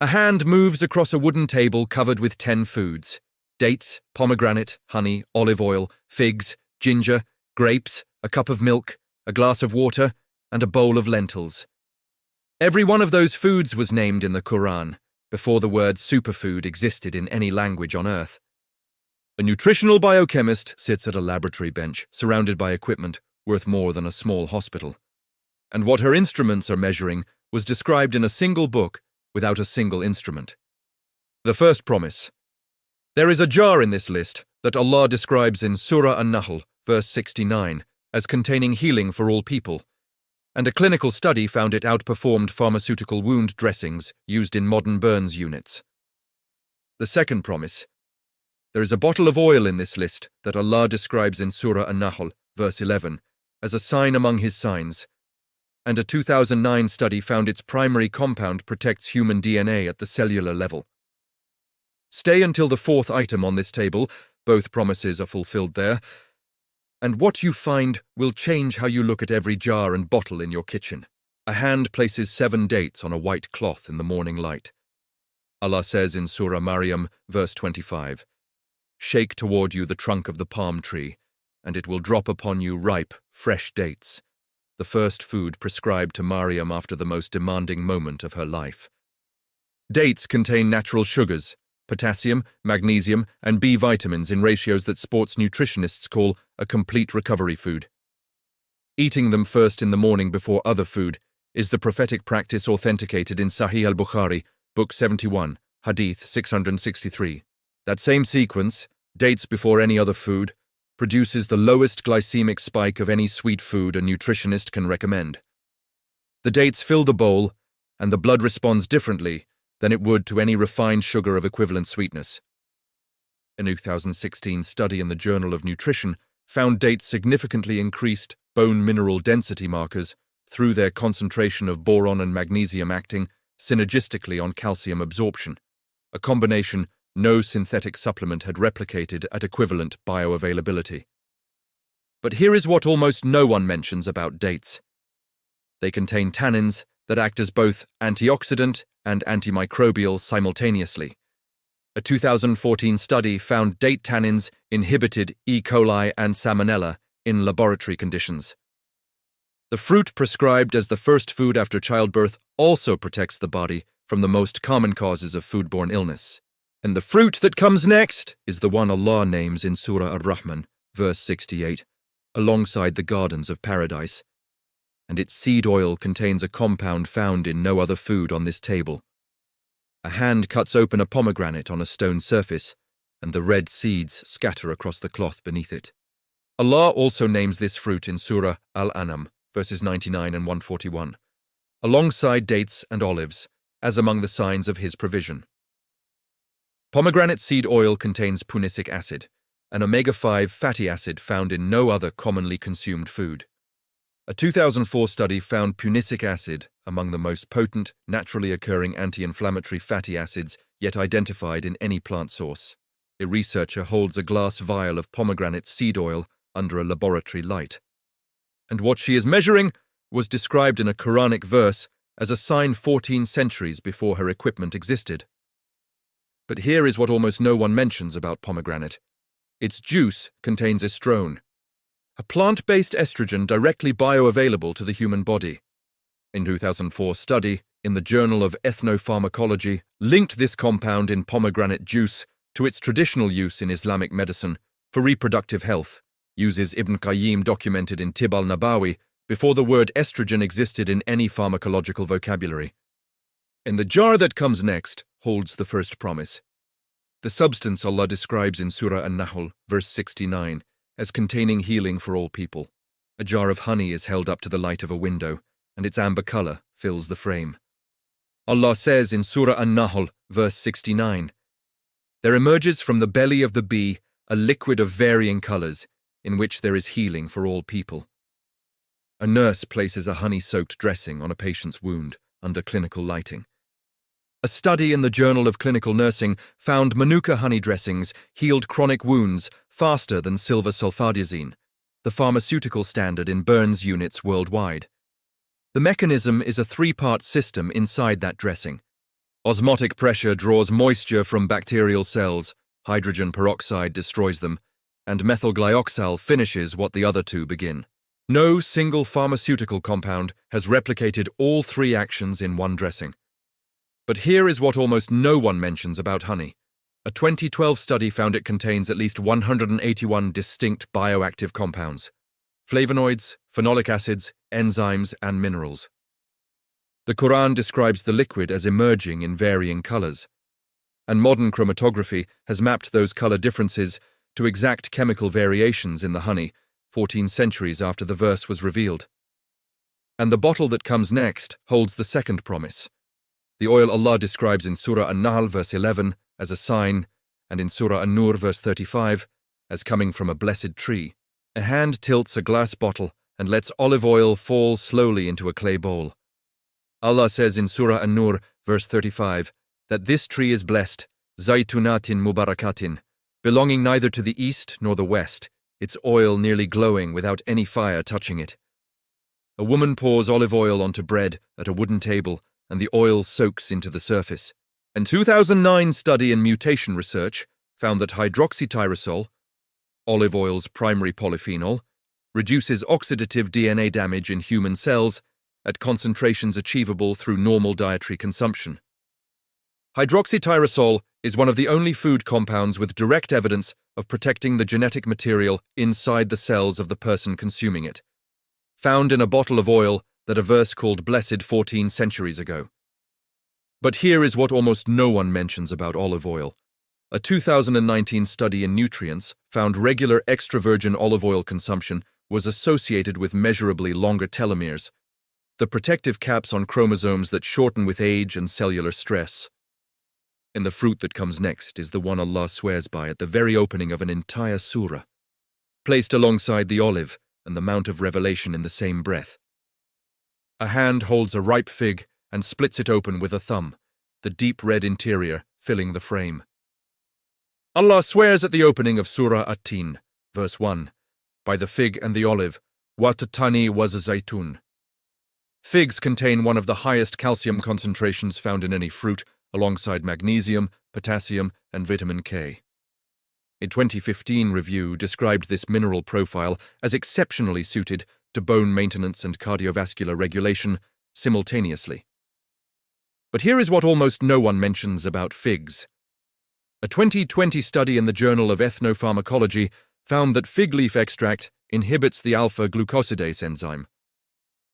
A hand moves across a wooden table covered with 10 foods: dates, pomegranate, honey, olive oil, figs, ginger, grapes, a cup of milk, a glass of water, and a bowl of lentils. Every one of those foods was named in the Quran, before the word superfood existed in any language on earth. A nutritional biochemist sits at a laboratory bench, surrounded by equipment worth more than a small hospital. And what her instruments are measuring was described in a single book without a single instrument. The first promise. There is a jar in this list that Allah describes in Surah An-Nahl, verse 69, as containing healing for all people, and a clinical study found it outperformed pharmaceutical wound dressings used in modern burns units. The second promise. There is a bottle of oil in this list that Allah describes in Surah An-Nahl, verse 11, as a sign among His signs, and a 2009 study found its primary compound protects human DNA at the cellular level. Stay until the fourth item on this table, both promises are fulfilled there, and what you find will change how you look at every jar and bottle in your kitchen. A hand places 7 dates on a white cloth in the morning light. Allah says in Surah Maryam, verse 25, "Shake toward you the trunk of the palm tree, and it will drop upon you ripe, fresh dates," the first food prescribed to Maryam after the most demanding moment of her life. Dates contain natural sugars, potassium, magnesium, and B vitamins in ratios that sports nutritionists call a complete recovery food. Eating them first in the morning before other food is the prophetic practice authenticated in Sahih al-Bukhari, Book 71, Hadith 663. That same sequence, dates before any other food, produces the lowest glycemic spike of any sweet food a nutritionist can recommend. The dates fill the bowl, and the blood responds differently than it would to any refined sugar of equivalent sweetness. A 2016 study in the Journal of Nutrition found dates significantly increased bone mineral density markers through their concentration of boron and magnesium acting synergistically on calcium absorption, a combination no synthetic supplement had replicated at equivalent bioavailability. But here is what almost no one mentions about dates. They contain tannins that act as both antioxidant and antimicrobial simultaneously. A 2014 study found date tannins inhibited E. coli and Salmonella in laboratory conditions. The fruit prescribed as the first food after childbirth also protects the body from the most common causes of foodborne illness. And the fruit that comes next is the one Allah names in Surah Ar-Rahman, verse 68, alongside the gardens of paradise. And its seed oil contains a compound found in no other food on this table. A hand cuts open a pomegranate on a stone surface, and the red seeds scatter across the cloth beneath it. Allah also names this fruit in Surah Al-An'am, verses 99 and 141, alongside dates and olives, as among the signs of His provision. Pomegranate seed oil contains punicic acid, an omega-5 fatty acid found in no other commonly consumed food. A 2004 study found punicic acid among the most potent, naturally occurring anti-inflammatory fatty acids yet identified in any plant source. A researcher holds a glass vial of pomegranate seed oil under a laboratory light. And what she is measuring was described in a Quranic verse as a sign 14 centuries before her equipment existed. But here is what almost no one mentions about pomegranate. Its juice contains estrone, a plant-based estrogen directly bioavailable to the human body. A 2004 study in the Journal of Ethnopharmacology linked this compound in pomegranate juice to its traditional use in Islamic medicine for reproductive health, uses Ibn Qayyim documented in Tib al-Nabawi before the word estrogen existed in any pharmacological vocabulary. In the jar that comes next holds the first promise. The substance Allah describes in Surah An-Nahl, verse 69, as containing healing for all people. A jar of honey is held up to the light of a window, and its amber color fills the frame. Allah says in Surah An-Nahl, verse 69, "There emerges from the belly of the bee a liquid of varying colors, in which there is healing for all people." A nurse places a honey-soaked dressing on a patient's wound under clinical lighting. A study in the Journal of Clinical Nursing found Manuka honey dressings healed chronic wounds faster than silver sulfadiazine, the pharmaceutical standard in burns units worldwide. The mechanism is a 3-part system inside that dressing. Osmotic pressure draws moisture from bacterial cells, hydrogen peroxide destroys them, and methyl glyoxal finishes what the other two begin. No single pharmaceutical compound has replicated all three actions in one dressing. But here is what almost no one mentions about honey. A 2012 study found it contains at least 181 distinct bioactive compounds: flavonoids, phenolic acids, enzymes, and minerals. The Quran describes the liquid as emerging in varying colors, and modern chromatography has mapped those color differences to exact chemical variations in the honey 14 centuries after the verse was revealed. And the bottle that comes next holds the second promise. The oil Allah describes in Surah An-Nahl verse 11 as a sign, and in Surah An-Nur verse 35 as coming from a blessed tree. A hand tilts a glass bottle and lets olive oil fall slowly into a clay bowl. Allah says in Surah An-Nur verse 35 that this tree is blessed, zaytunatin mubarakatin, belonging neither to the east nor the west, its oil nearly glowing without any fire touching it. A woman pours olive oil onto bread at a wooden table, and the oil soaks into the surface. A 2009 study in mutation research found that hydroxytyrosol, olive oil's primary polyphenol, reduces oxidative DNA damage in human cells at concentrations achievable through normal dietary consumption. Hydroxytyrosol is one of the only food compounds with direct evidence of protecting the genetic material inside the cells of the person consuming it, found in a bottle of oil that a verse called blessed 14 centuries ago. But here is what almost no one mentions about olive oil. A 2019 study in Nutrients found regular extra virgin olive oil consumption was associated with measurably longer telomeres, the protective caps on chromosomes that shorten with age and cellular stress. And the fruit that comes next is the one Allah swears by at the very opening of an entire surah, placed alongside the olive and the Mount of Revelation in the same breath. A hand holds a ripe fig and splits it open with a thumb, the deep red interior filling the frame. Allah swears at the opening of Surah At-Tin, verse 1, by the fig and the olive, وَتَتَّنِي وَزَيْتُونَ. Figs contain one of the highest calcium concentrations found in any fruit, alongside magnesium, potassium, and vitamin K. A 2015 review described this mineral profile as exceptionally suited to bone maintenance and cardiovascular regulation simultaneously. But here is what almost no one mentions about figs. A 2020 study in the Journal of Ethnopharmacology found that fig leaf extract inhibits the alpha-glucosidase enzyme,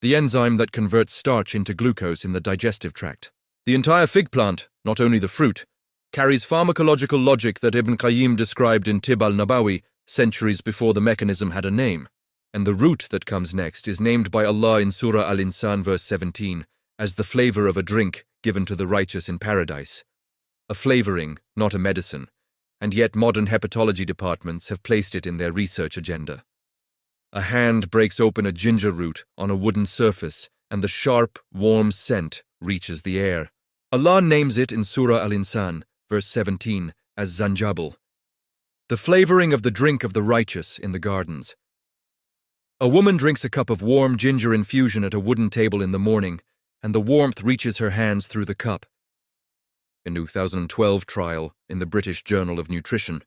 the enzyme that converts starch into glucose in the digestive tract. The entire fig plant, not only the fruit, carries pharmacological logic that Ibn Qayyim described in Tib al-Nabawi centuries before the mechanism had a name. And the root that comes next is named by Allah in Surah Al-Insan verse 17 as the flavor of a drink given to the righteous in paradise. A flavoring, not a medicine, and yet modern hepatology departments have placed it in their research agenda. A hand breaks open a ginger root on a wooden surface, and the sharp, warm scent reaches the air. Allah names it in Surah Al-Insan, verse 17, as Zanjabīl, the flavoring of the drink of the righteous in the gardens. A woman drinks a cup of warm ginger infusion at a wooden table in the morning, and the warmth reaches her hands through the cup. A 2012 trial in the British Journal of Nutrition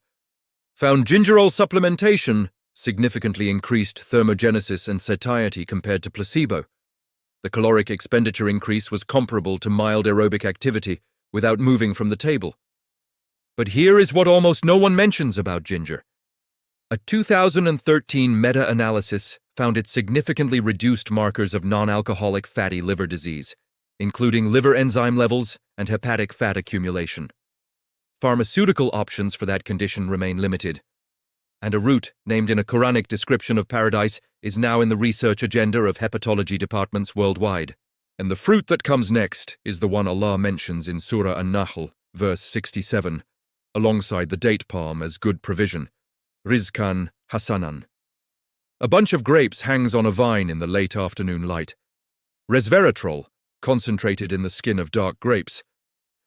found gingerol supplementation significantly increased thermogenesis and satiety compared to placebo. The caloric expenditure increase was comparable to mild aerobic activity without moving from the table. But here is what almost no one mentions about ginger. A 2013 meta-analysis found it significantly reduced markers of non-alcoholic fatty liver disease, including liver enzyme levels and hepatic fat accumulation. Pharmaceutical options for that condition remain limited, and a root named in a Quranic description of paradise is now in the research agenda of hepatology departments worldwide. And the fruit that comes next is the one Allah mentions in Surah An-Nahl, verse 67, alongside the date palm as good provision, Rizqan Hasanan. A bunch of grapes hangs on a vine in the late afternoon light. Resveratrol, concentrated in the skin of dark grapes,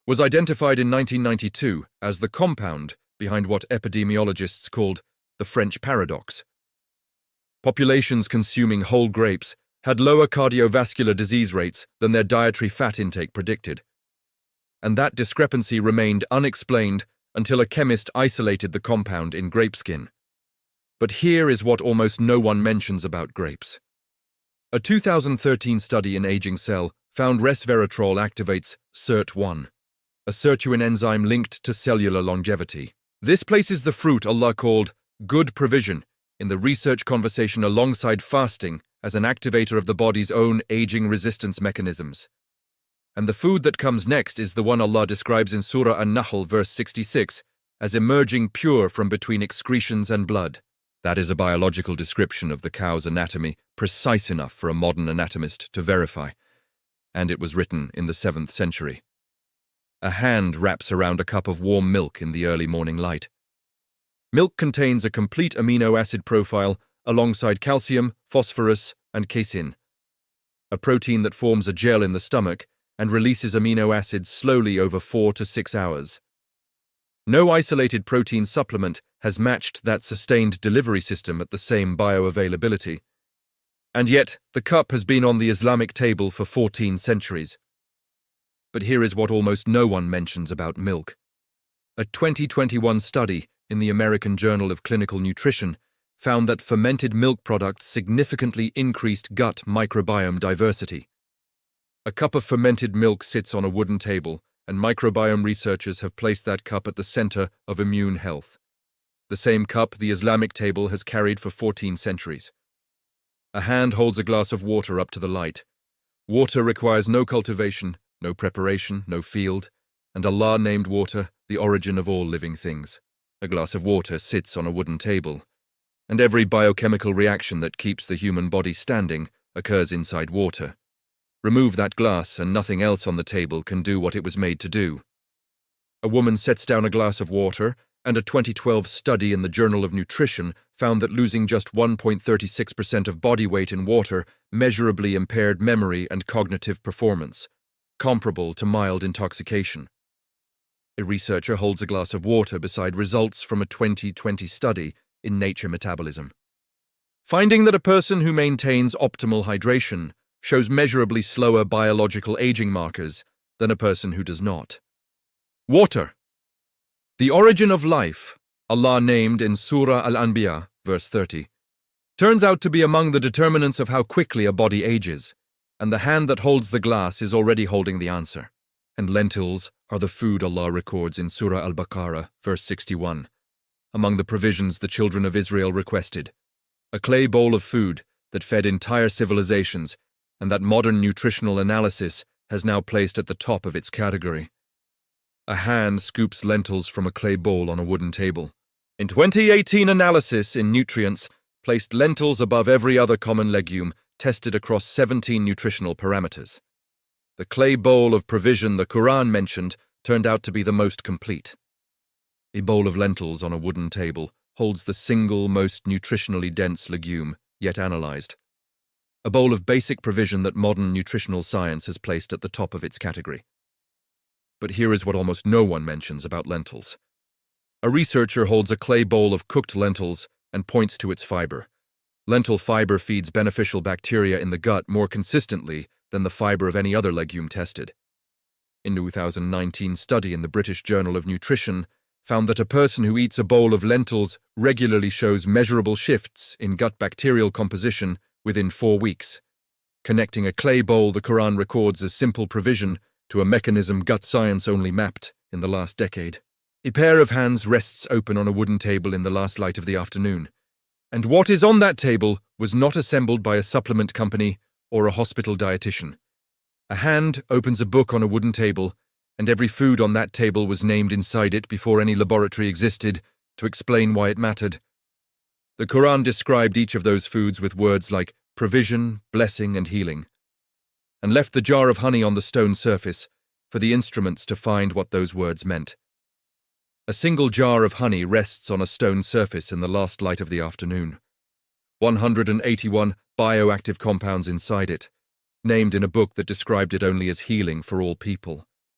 was identified in 1992 as the compound behind what epidemiologists called the French paradox. Populations consuming whole grapes had lower cardiovascular disease rates than their dietary fat intake predicted. and that discrepancy remained unexplained until a chemist isolated the compound in grape skin. But here is what almost no one mentions about grapes. A 2013 study in Aging Cell found resveratrol activates SIRT1, a sirtuin enzyme linked to cellular longevity. This places the fruit Allah called good provision in the research conversation alongside fasting as an activator of the body's own aging resistance mechanisms. And the food that comes next is the one Allah describes in Surah An-Nahl verse 66 as emerging pure from between excretions and blood. That is a biological description of the cow's anatomy precise enough for a modern anatomist to verify, and it was written in the 7th century. A hand wraps around a cup of warm milk in the early morning light. Milk contains a complete amino acid profile alongside calcium, phosphorus, and casein, a protein that forms a gel in the stomach and releases amino acids slowly over 4 to 6 hours. No isolated protein supplement has matched that sustained delivery system at the same bioavailability. And yet, the cup has been on the Islamic table for 14 centuries. But here is what almost no one mentions about milk. A 2021 study in the American Journal of Clinical Nutrition found that fermented milk products significantly increased gut microbiome diversity. A cup of fermented milk sits on a wooden table, and microbiome researchers have placed that cup at the center of immune health. The same cup the Islamic table has carried for 14 centuries. A hand holds a glass of water up to the light. Water requires no cultivation, no preparation, no field, and Allah named water the origin of all living things. A glass of water sits on a wooden table, and every biochemical reaction that keeps the human body standing occurs inside water. Remove that glass and nothing else on the table can do what it was made to do. A woman sets down a glass of water, and a 2012 study in the Journal of Nutrition found that losing just 1.36% of body weight in water measurably impaired memory and cognitive performance, comparable to mild intoxication. A researcher holds a glass of water beside results from a 2020 study in Nature Metabolism, finding that a person who maintains optimal hydration shows measurably slower biological aging markers than a person who does not. Water. The origin of life, Allah named in Surah Al-Anbiya, verse 30, turns out to be among the determinants of how quickly a body ages, and the hand that holds the glass is already holding the answer. And lentils are the food Allah records in Surah Al-Baqarah, verse 61. Among the provisions the children of Israel requested, a clay bowl of food that fed entire civilizations and that modern nutritional analysis has now placed at the top of its category. A hand scoops lentils from a clay bowl on a wooden table. In 2018 analysis in Nutrients placed lentils above every other common legume tested across 17 nutritional parameters. The clay bowl of provision the Quran mentioned turned out to be the most complete. A bowl of lentils on a wooden table holds the single most nutritionally dense legume yet analyzed. A bowl of basic provision that modern nutritional science has placed at the top of its category. But here is what almost no one mentions about lentils. A researcher holds a clay bowl of cooked lentils and points to its fiber. Lentil fiber feeds beneficial bacteria in the gut more consistently than the fiber of any other legume tested. A 2019 study in the British Journal of Nutrition found that a person who eats a bowl of lentils regularly shows measurable shifts in gut bacterial composition within 4 weeks, connecting a clay bowl the Quran records as simple provision to a mechanism gut science only mapped in the last decade. A pair of hands rests open on a wooden table in the last light of the afternoon, and what is on that table was not assembled by a supplement company or a hospital dietitian. A hand opens a book on a wooden table, and every food on that table was named inside it before any laboratory existed to explain why it mattered. The Quran described each of those foods with words like provision, blessing, and healing, and left the jar of honey on the stone surface for the instruments to find what those words meant. A single jar of honey rests on a stone surface in the last light of the afternoon. 181 bioactive compounds inside it, named in a book that described it only as healing for all people.